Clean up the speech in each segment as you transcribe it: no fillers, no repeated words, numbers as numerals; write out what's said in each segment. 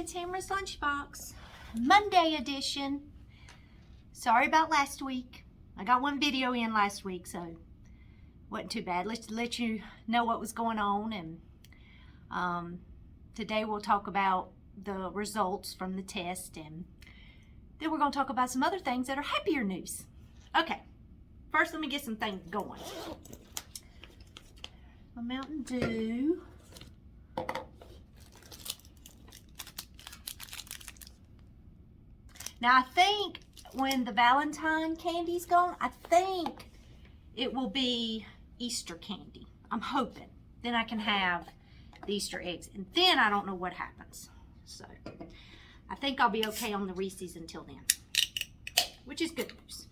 Tamara's Lunchbox, Monday edition. Sorry about last week. I got one video in last week, so it wasn't too bad. Let's let you know what was going on. And today we'll talk about the results from the test, and then we're going to talk about some other things that are happier news. Okay, first let me get some things going. A Mountain Dew. Now I think when the Valentine candy's gone, I think it will be Easter candy. I'm hoping. Then I can have the Easter eggs. And then I don't know what happens. So I think I'll be okay on the Reese's until then. Which is good news.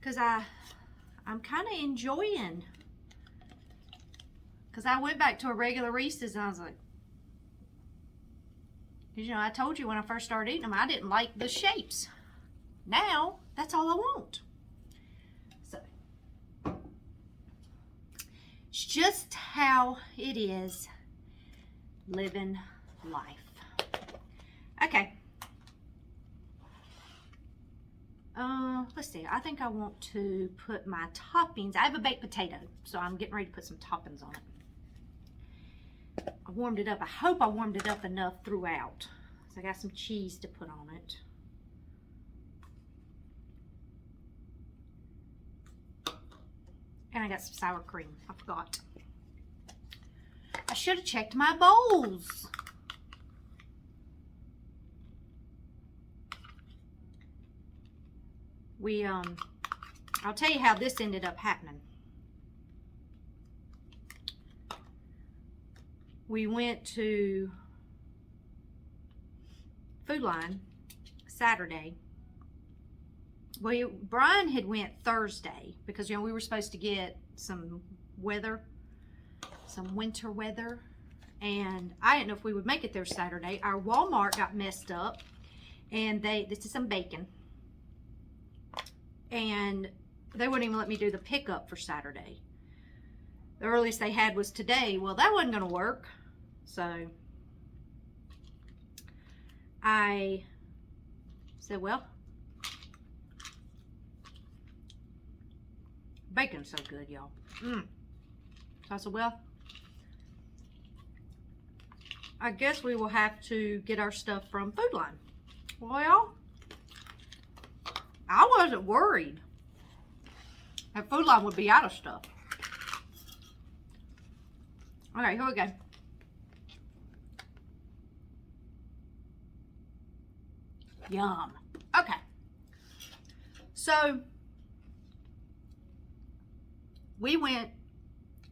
Because I'm kind of enjoying. Because I went back to a regular Reese's and I was like, you know, I told you when I first started eating them, I didn't like the shapes. Now, that's all I want. So, it's just how it is living life. Okay. Let's see. I think I want to put my toppings. I have a baked potato, so I'm getting ready to put some toppings on it. I warmed it up. I hope I warmed it up enough throughout. So I got some cheese to put on it. And I got some sour cream. I forgot. I should have checked my bowls. I'll tell you how this ended up happening. We went to Food Line Saturday. Well, Brian had went Thursday because, you know, we were supposed to get some weather, some winter weather, and I didn't know if we would make it there Saturday. Our Walmart got messed up, and this is some bacon, and they wouldn't even let me do the pickup for Saturday. The earliest they had was today. Well, that wasn't going to work. So I said, well, bacon's so good, y'all. So I said, well, I guess we will have to get our stuff from Food Line. Well, I wasn't worried that Food Line would be out of stuff. Okay, here we go. Yum. Okay. So, we went,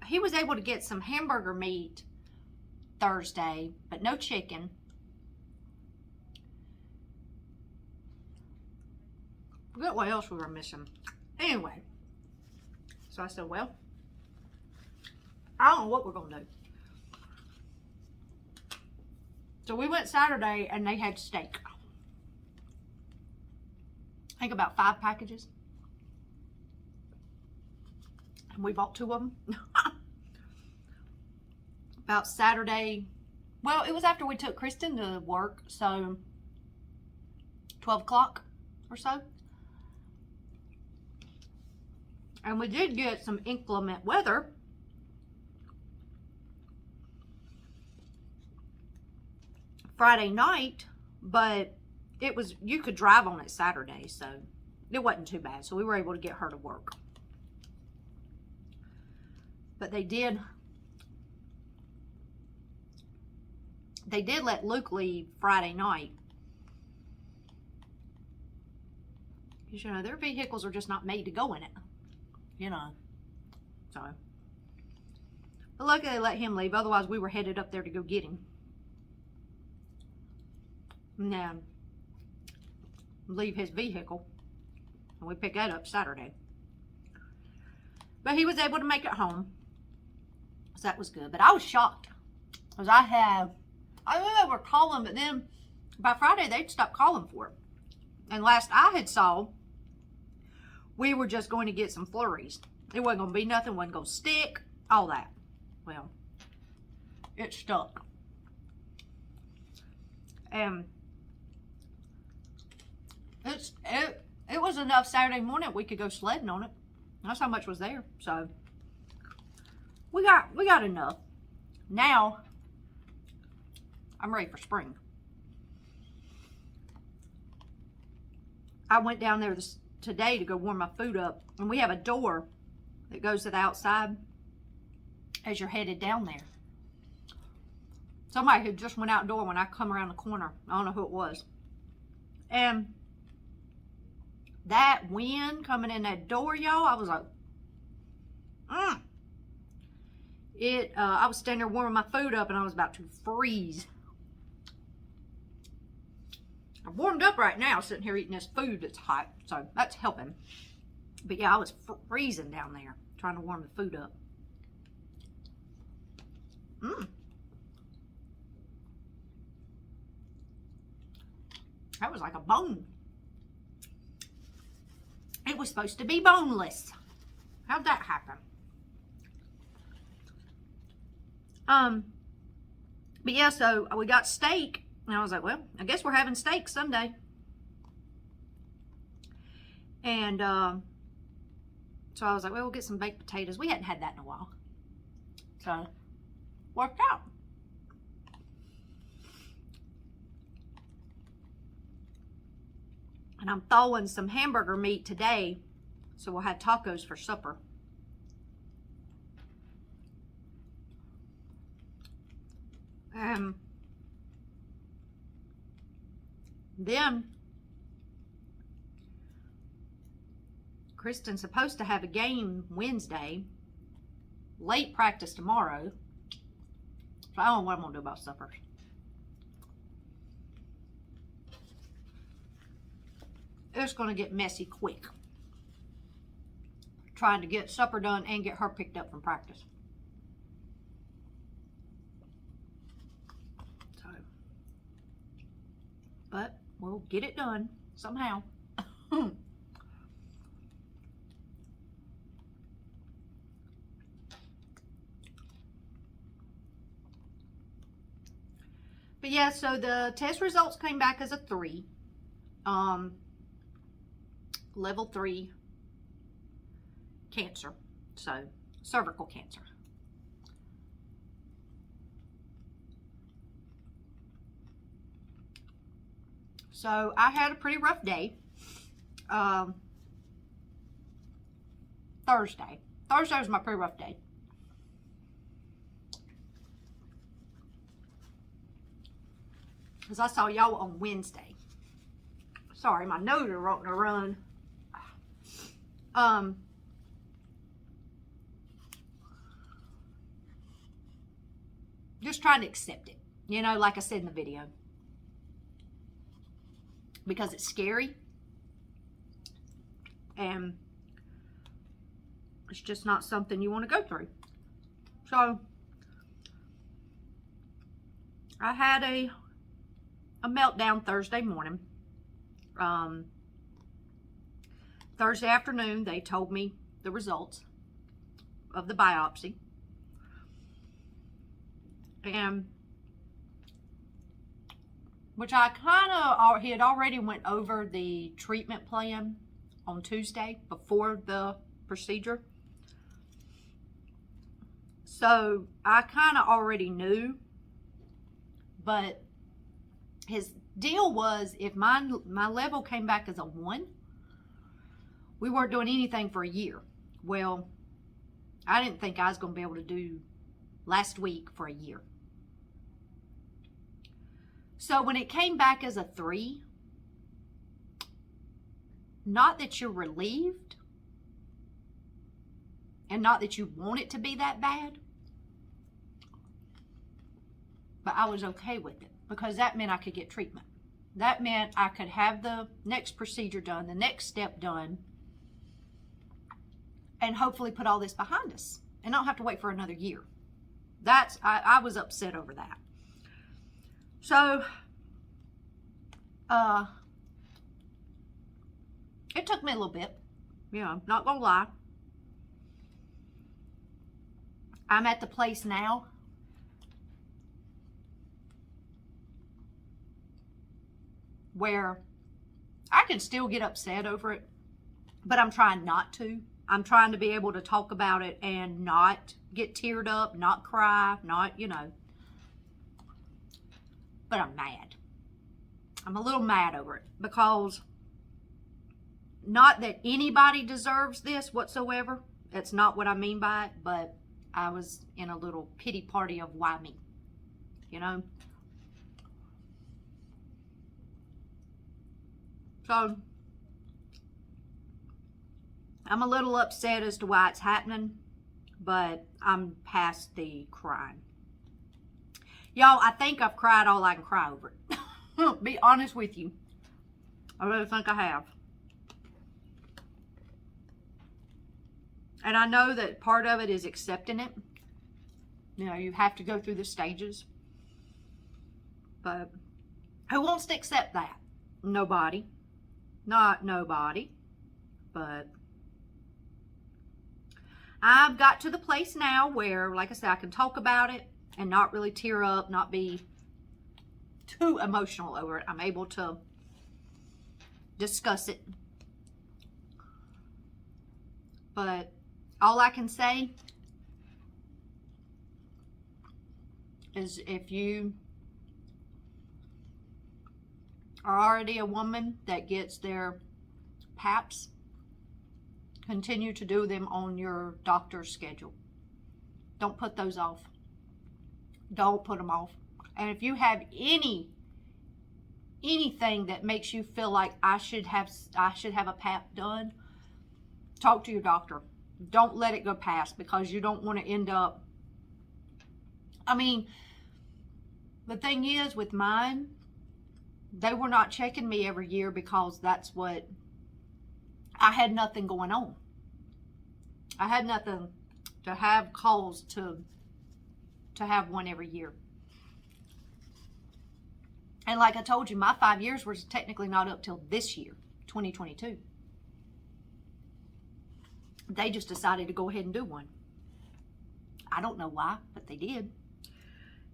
he was able to get some hamburger meat Thursday, but no chicken. Forget what else we were missing. Anyway, so I said, well, I don't know what we're going to do. So we went Saturday and they had steak. I think about 5 packages. And we bought 2 of them. About Saturday. Well, it was after we took Kristen to work. So 12 o'clock or so. And we did get some inclement weather. Friday night, but it was, you could drive on it Saturday, so it wasn't too bad. So we were able to get her to work. But they did let Luke leave Friday night. Because, you know, their vehicles are just not made to go in it. You know. So. But luckily they let him leave. Otherwise we were headed up there to go get him. Now, leave his vehicle, and we pick that up Saturday. But he was able to make it home, so that was good. But I was shocked, because I knew they were calling, but then by Friday they'd stopped calling for it. And last I had saw, we were just going to get some flurries. It wasn't going to be nothing, wasn't going to stick, all that. Well, it stuck. And it was enough Saturday morning we could go sledding on it. That's how much was there. So we got enough. Now I'm ready for spring. I went down there today to go warm my food up, and we have a door that goes to the outside as you're headed down there. Somebody who just went outdoor when I come around the corner. I don't know who it was. And that wind coming in that door, y'all, I was like, I was standing there warming my food up and I was about to freeze. I'm warmed up right now sitting here eating this food that's hot, so that's helping. But yeah, I was freezing down there trying to warm the food up. That was like a bone. It was supposed to be boneless. How'd that happen? But yeah, so we got steak, and I was like, well, I guess we're having steak Sunday. And so I was like, well, we'll get some baked potatoes. We hadn't had that in a while. So, worked out. And I'm thawing some hamburger meat today, so we'll have tacos for supper. Then Kristen's supposed to have a game Wednesday, late practice tomorrow, so I don't know what I'm gonna do about supper. It's gonna get messy quick, trying to get supper done and get her picked up from practice. So, but we'll get it done somehow. But yeah, so the test results came back as a 3. Level 3 cancer, so cervical cancer. So I had a pretty rough day. Thursday was my pretty rough day. Because I saw y'all on Wednesday. Sorry, my nose is wanting to run. Just trying to accept it, you know, like I said in the video, because it's scary and it's just not something you want to go through. So I had a meltdown Thursday morning. Thursday afternoon, they told me the results of the biopsy. And which I kind of, he had already went over the treatment plan on Tuesday before the procedure. So I kind of already knew, but his deal was if my level came back as a 1, we weren't doing anything for a year. Well, I didn't think I was going to be able to do last week for a year. So when it came back as a 3, not that you're relieved and not that you want it to be that bad, but I was okay with it because that meant I could get treatment. That meant I could have the next procedure done, the next step done, and hopefully put all this behind us and not have to wait for another year. I was upset over that. So, it took me a little bit, you know, not gonna lie. I'm at the place now where I can still get upset over it, but I'm trying not to. I'm trying to be able to talk about it and not get teared up, not cry, not, you know. But I'm mad. I'm a little mad over it because not that anybody deserves this whatsoever. That's not what I mean by it, but I was in a little pity party of why me, you know. So I'm a little upset as to why it's happening, but I'm past the crying. Y'all, I think I've cried all I can cry over it. Be honest with you. I really think I have. And I know that part of it is accepting it. You know, you have to go through the stages. But who wants to accept that? Nobody. Not nobody. But I've got to the place now where, like I said, I can talk about it and not really tear up, not be too emotional over it. I'm able to discuss it. But all I can say is if you are already a woman that gets their PAPs, continue to do them on your doctor's schedule. Don't put those off. Don't put them off. And if you have anything that makes you feel like I should have a PAP done, talk to your doctor. Don't let it go past, because you don't want to end up, I mean, the thing is with mine, they were not checking me every year because that's what, I had nothing going on. I had nothing to have cause to have one every year. And like I told you, my 5 years was technically not up till this year, 2022. They just decided to go ahead and do one. I don't know why, but they did.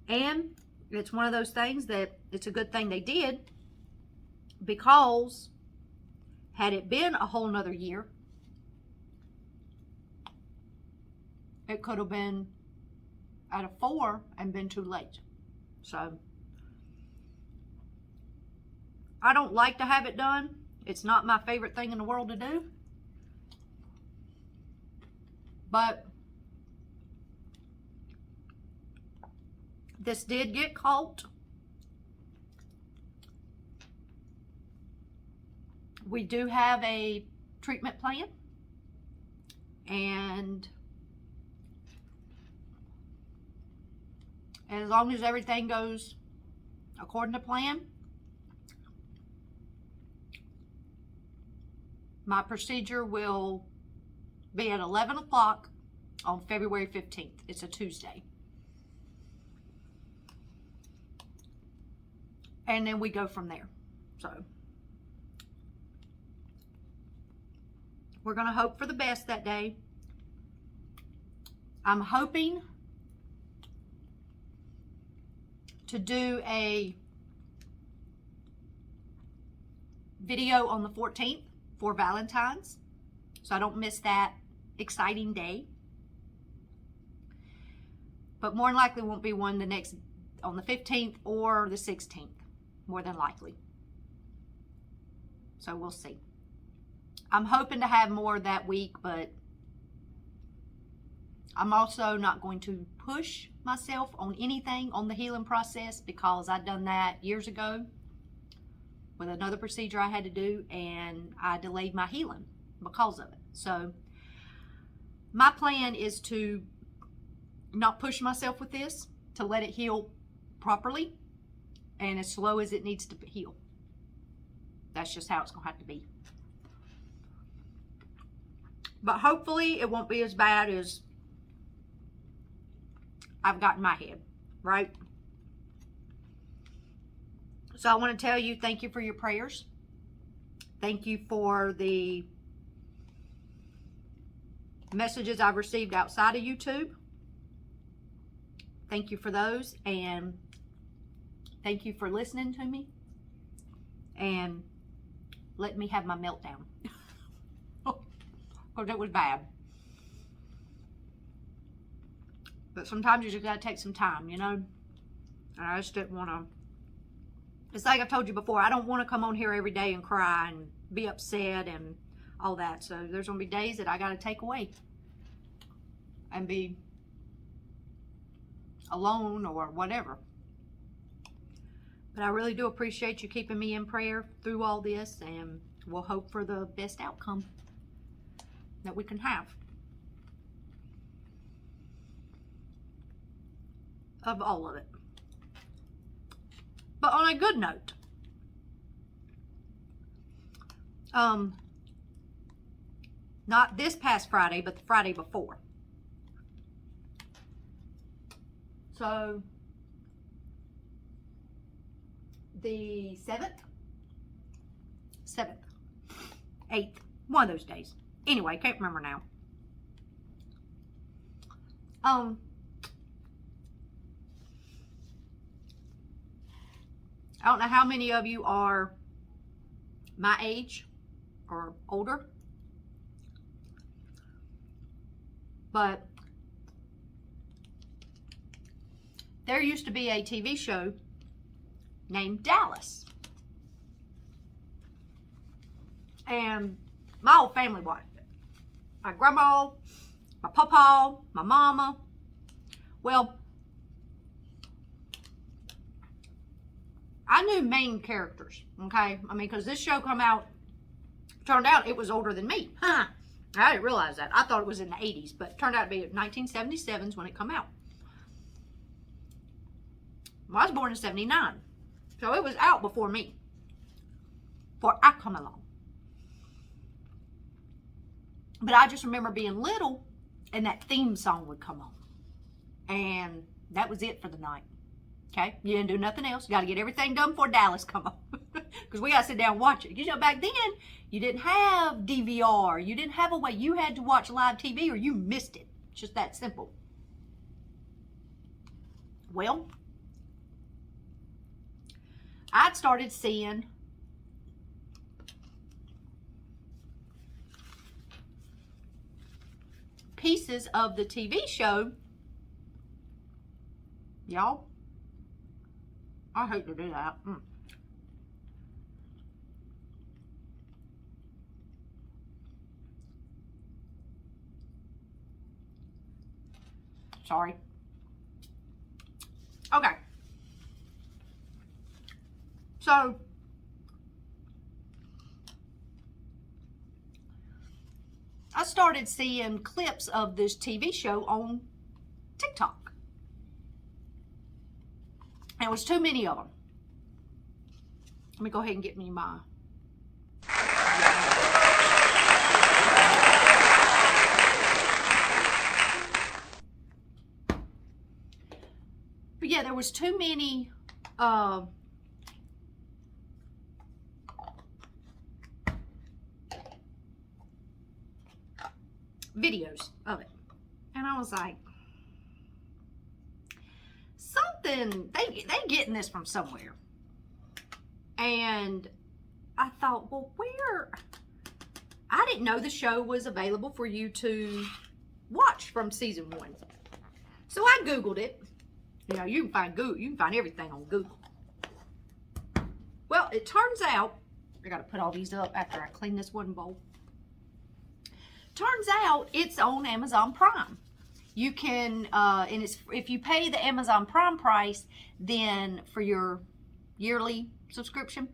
And it's one of those things that it's a good thing they did, because had it been a whole nother year, it could have been at a 4 and been too late. So I don't like to have it done. It's not my favorite thing in the world to do. But this did get caught. We do have a treatment plan, and as long as everything goes according to plan, my procedure will be at 11 o'clock on February 15th. It's a Tuesday. And then we go from there. So we're going to hope for the best that day. I'm hoping to do a video on the 14th for Valentine's, so I don't miss that exciting day. But more than likely won't be one on the 15th or the 16th, more than likely. So we'll see. I'm hoping to have more that week, but I'm also not going to push myself on anything on the healing process, because I've done that years ago with another procedure I had to do, and I delayed my healing because of it. So my plan is to not push myself with this, to let it heal properly and as slow as it needs to heal. That's just how it's going to have to be. But hopefully it won't be as bad as I've got in my head, right? So I want to tell you, thank you for your prayers. Thank you for the messages I've received outside of YouTube. Thank you for those, and thank you for listening to me. and let me have my meltdown. Because it was bad. But sometimes you just gotta take some time, you know? And I just didn't want to. It's like I've told you before, I don't want to come on here every day and cry and be upset and all that. So there's going to be days that I got to take away and be alone or whatever. But I really do appreciate you keeping me in prayer through all this, and we'll hope for the best outcome that we can have of all of it. But on a good note, not this past Friday, but the Friday before. So, the 7th, 8th, one of those days. Anyway, can't remember now. I don't know how many of you are my age or older, but there used to be a TV show named Dallas. And my whole family watched it. My grandma, my papa, my mama. Well, I knew main characters, okay? I mean, because this show turned out it was older than me. Huh. I didn't realize that. I thought it was in the 80s, but it turned out to be 1977 when it came out. Well, I was born in 79, so it was out before me, before I come along. But I just remember being little, and that theme song would come on, and that was it for the night. Okay, you didn't do nothing else. You got to get everything done before Dallas come on. Because we got to sit down and watch it. You know, back then, you didn't have DVR. You didn't have a way. You had to watch live TV or you missed it. It's just that simple. Well, I'd started seeing pieces of the TV show. Y'all, I hate to do that. Sorry. Okay. So, I started seeing clips of this TV show on TikTok. There was too many of them. Let me go ahead and get me my... But yeah, there was too many videos of it. And I was like, something, they getting this from somewhere. And I thought, well, where? I didn't know the show was available for you to watch from season 1. So I Googled it. You know, you can find everything on Google. Well, it turns out, I gotta put all these up after I clean this wooden bowl. Turns out it's on Amazon Prime. You can, and it's, if you pay the Amazon Prime price, then for your yearly subscription,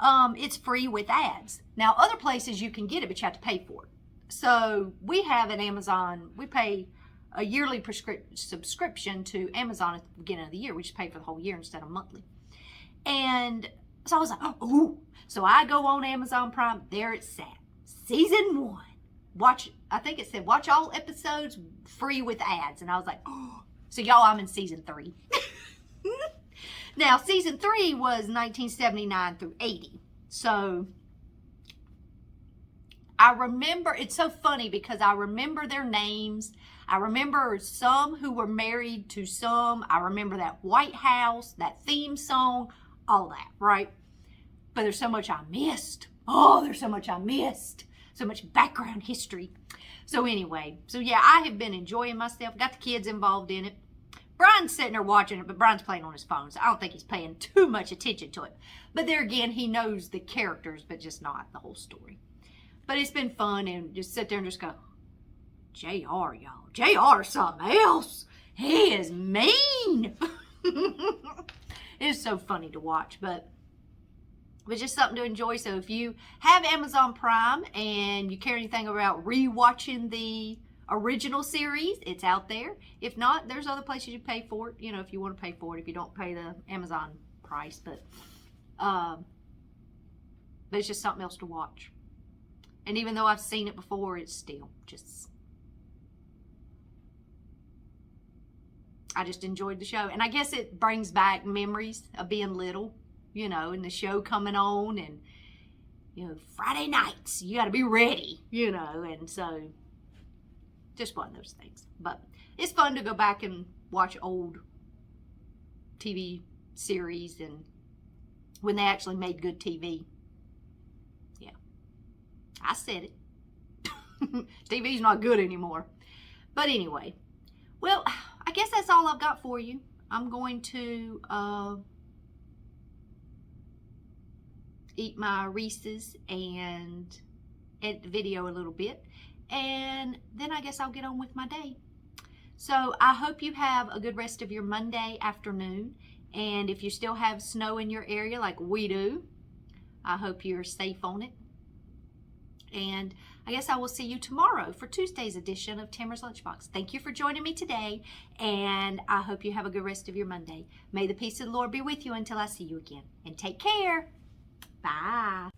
it's free with ads. Now, other places you can get it, but you have to pay for it. So we have an Amazon, we pay a yearly subscription to Amazon at the beginning of the year. We just pay for the whole year instead of monthly. And so I was like, oh, so I go on Amazon Prime. There it sat, season 1. Watch, I think it said watch all episodes free with ads. And I was like, oh, so y'all, I'm in season 3. Now, season 3 was 1979 through 80. So I remember, it's so funny because I remember their names. I remember some who were married to some. I remember that White House, that theme song, all that, right? but there's so much I missed. Oh, there's so much I missed. So much background history. So anyway, so yeah, I have been enjoying myself. Got the kids involved in it. Brian's sitting there watching it, but Brian's playing on his phone, so I don't think he's paying too much attention to it. But there again, he knows the characters, but just not the whole story. But it's been fun, and just sit there and just go, JR, y'all. JR is something else. He is mean. It's so funny to watch, but it's just something to enjoy. So if you have Amazon Prime and you care anything about rewatching the original series, it's out there. If not, there's other places you pay for it, you know, if you want to pay for it, if you don't pay the Amazon price. But it's just something else to watch. And even though I've seen it before, it's still just, I just enjoyed the show. And I guess it brings back memories of being little, you know, and the show coming on, and, you know, Friday nights, you got to be ready, you know, and so just one of those things. But it's fun to go back and watch old TV series, and when they actually made good TV. Yeah, I said it. TV's not good anymore. But anyway, well, I guess that's all I've got for you. I'm going to eat my Reese's and edit the video a little bit, and then I guess I'll get on with my day. So I hope you have a good rest of your Monday afternoon, and if you still have snow in your area like we do, I hope you're safe on it. And I guess I will see you tomorrow for Tuesday's edition of Tamara's Lunchbox. Thank you for joining me today, and I hope you have a good rest of your Monday. May the peace of the Lord be with you until I see you again. And take care. Bye.